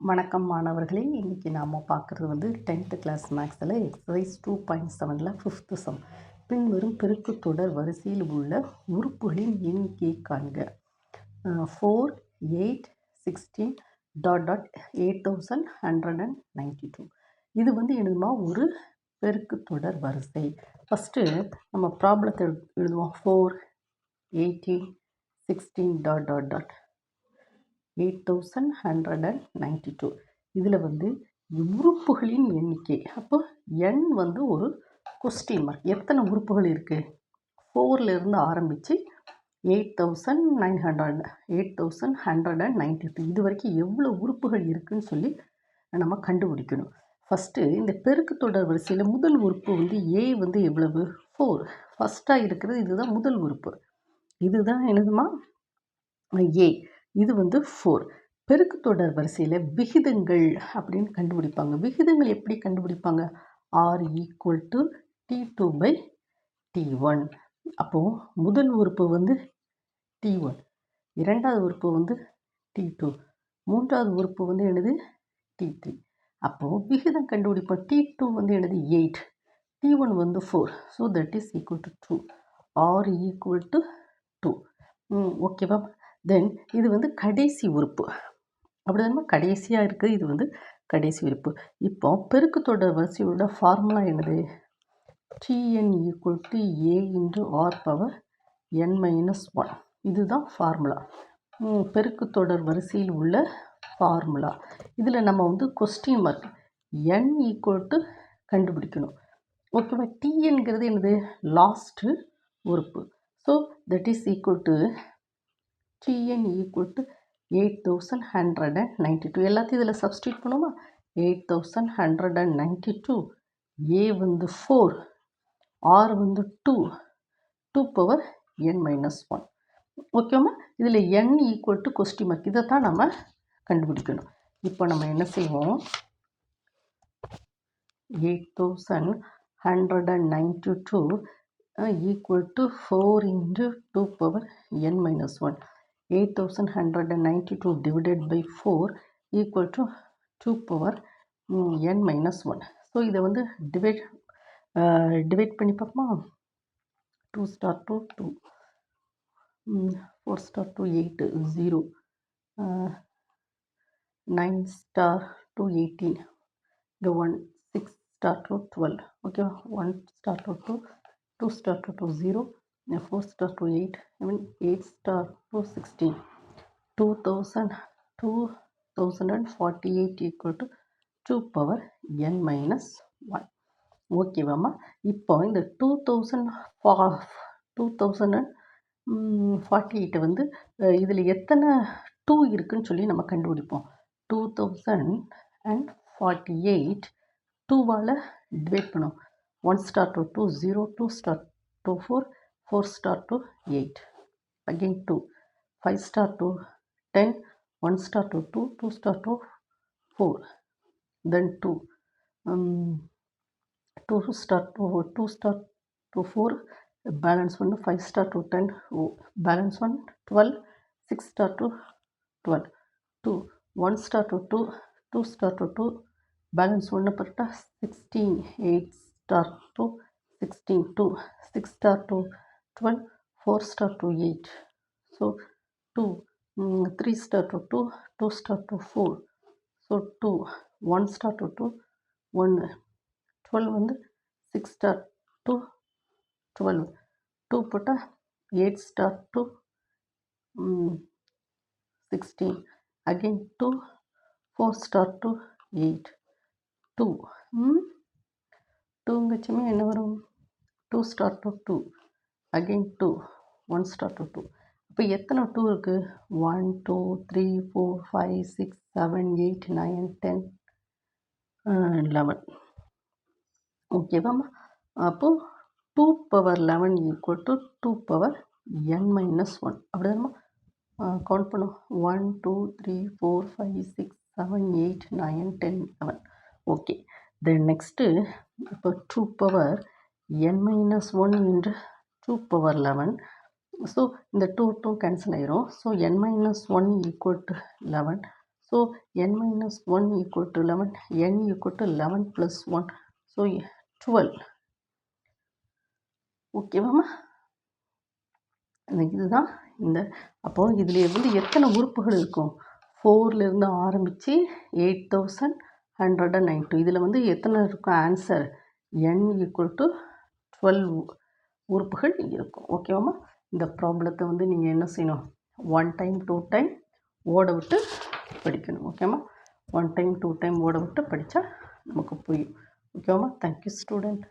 வணக்கம் மாணவர்களே, இன்றைக்கி நாம் பார்க்குறது வந்து 10th கிளாஸ் மேக்ஸில் எக்ஸசைஸ் 2.7ல் 5th சம். பின்வரும் பெருக்குத் தொடர் வரிசையில் உள்ள உறுப்புகளின் எண்ணிக்கையை காண்க. 4, 8, 16 8192. இது வந்து என்னதுமா ஒரு பெருக்குத் தொடர் வரிசை. ஃபஸ்ட்டு நம்ம ப்ராப்ளத்தை எழுதுவோம். 4, 18, 16 ... 8192. இதில் வந்து உறுப்புகளின் எண்ணிக்கை. அப்போ n வந்து ஒரு கொஸ்டின் மார்க். எத்தனை உறுப்புகள் இருக்குது? 4லேருந்து ஆரம்பித்து 8192 இது வரைக்கும் எவ்வளோ உறுப்புகள் இருக்குதுன்னு சொல்லி நம்ம கண்டுபிடிக்கணும். ஃபஸ்ட்டு இந்த பெருக்குத் தொடர் வரிசையில் முதல் உறுப்பு வந்து a வந்து எவ்வளவு? 4. ஃபஸ்ட்டாக இருக்கிறது இதுதான் முதல் உறுப்பு. இதுதான் என்னதுமா? a. இது வந்து 4. பெருக்குத் தொடர் வரிசையில் விகிதங்கள் அப்படின்னு கண்டுபிடிப்பாங்க. விகிதங்கள் எப்படி கண்டுபிடிப்பாங்க? r = T2/T1. அப்போது முதல் உறுப்பு வந்து T1, இரண்டாவது உறுப்பு வந்து T2, மூன்றாவது உறுப்பு வந்து என்னது? T3. அப்போது விகிதம் கண்டுபிடிப்போம். T2 வந்து என்னது? 8, T1 வந்து 4. So that is equal to 2. r = 2. ஓகேவா? தென் இது வந்து கடைசி உறுப்பு. அப்படி தானே கடைசியாக இருக்குது. இது வந்து கடைசி உறுப்பு. இப்போ பெருக்குத் தொடர் வரிசையோட ஃபார்முலா என்னது? Tn = a × r⁻n−1. இதுதான் ஃபார்முலா. பெருக்குத் தொடர் வரிசையில் உள்ள ஃபார்முலா. இதில் நம்ம வந்து கொஸ்டின் மார்க் n = கண்டுபிடிக்கணும். ஓகேவா? Tnங்கிறது என்னது? லாஸ்ட்டு உறுப்பு. So that is equal to Tn = 8192. எல்லாத்தையும் இதில் சப்ஸ்டியூட் பண்ணுவோமா? 8192. a வந்து 4, r வந்து 2, 2n−1. ஓகேவா? இதில் n = கொஸ்டின் மார்க். இதை தான் நம்ம கண்டுபிடிக்கணும். இப்போ நம்ம என்ன செய்வோம்? 8192 = 4 × 2n−1. 8192 divided by 4 equal to 2n−1. So இதை வந்து டிவைட் பண்ணி பார்ப்போமா? 2 * 2 2, 4 * 2 8, 0, 9 * 2 18, the 1 6 * 2 12. ஓகேவா? 1 * 2 2, 2 * 2 2 0, 4 * 2 8, 8 * 2 16. 2048 = 2n−1. ஓகேவாம்மா? இப்போ இந்த 2048 வந்து இதில் எத்தனை 2 இருக்குன்னு சொல்லி நம்ம கண்டுபிடிப்போம். 2048 2வால் டிவைட் பண்ணும். 1 * 2 2 0, 2 * 2 4, 4 * 2 8, again 2, 5 * 2 10, 1 * 2 2, 2 * 2 4, then 2, 2 * 2 4, balance 1, 5 * 2 10, balance 1 12, 6 * 2 12, 2, 1 * 2 2, 2 * 2 2, balance 1 பட்டா 16, 8 * 2 16, 2, 6 * 2 12, 4 * 2 8, so 2, 3 * 2 2, 2 * 2 4, so 2, 1 * 2 2, 1, 12 வந்து 6 * 2 12, 2 போட்டால் 8 * 2 16, again 2, 4 * 2 8, 2, 2ங்கச்சுமே என்ன வரும்? 2 * 2 2, again 2, 1 * 2 2. இப்போ எத்தனை 2 இருக்குது? 1 2 3 4 5 6 7 8 9 10 11. ஓகேவாம்மா? அப்போது 2^11 = 2n−1. அப்படி தானம்மா? கவுண்ட் பண்ணும். 1 2 3 4 5 6 7 8 9 10 11. ஓகே. தென் நெக்ஸ்ட்டு இப்போ 2n−1 × 2^11. ஸோ இந்த 2 கேன்சல் ஆயிரும். So n−1 = 11. So n minus 1 equal to 11, n equal to 11 plus 1, so 12. ஓகேவாம்மா? இதுதான் இந்த அப்போது இதில் வந்து எத்தனை உறுப்புகள் இருக்கும்? 4லேருந்து ஆரம்பித்து 8192. இதில் வந்து எத்தனை இருக்கும் ஆன்சர்? n ஈக்குவல் டு 12 உறுப்புகள் இருக்கும். ஓகேவாம்மா? இந்த ப்ராப்ளத்தை வந்து நீங்கள் என்ன செய்யணும்? 1 டைம் 2 டைம் ஓட விட்டு படிக்கணும். ஓகேம்மா? 1 டைம் 2 டைம் ஓட விட்டு படித்தா நமக்கு புரியும். ஓகேவாம்மா? Thank you student.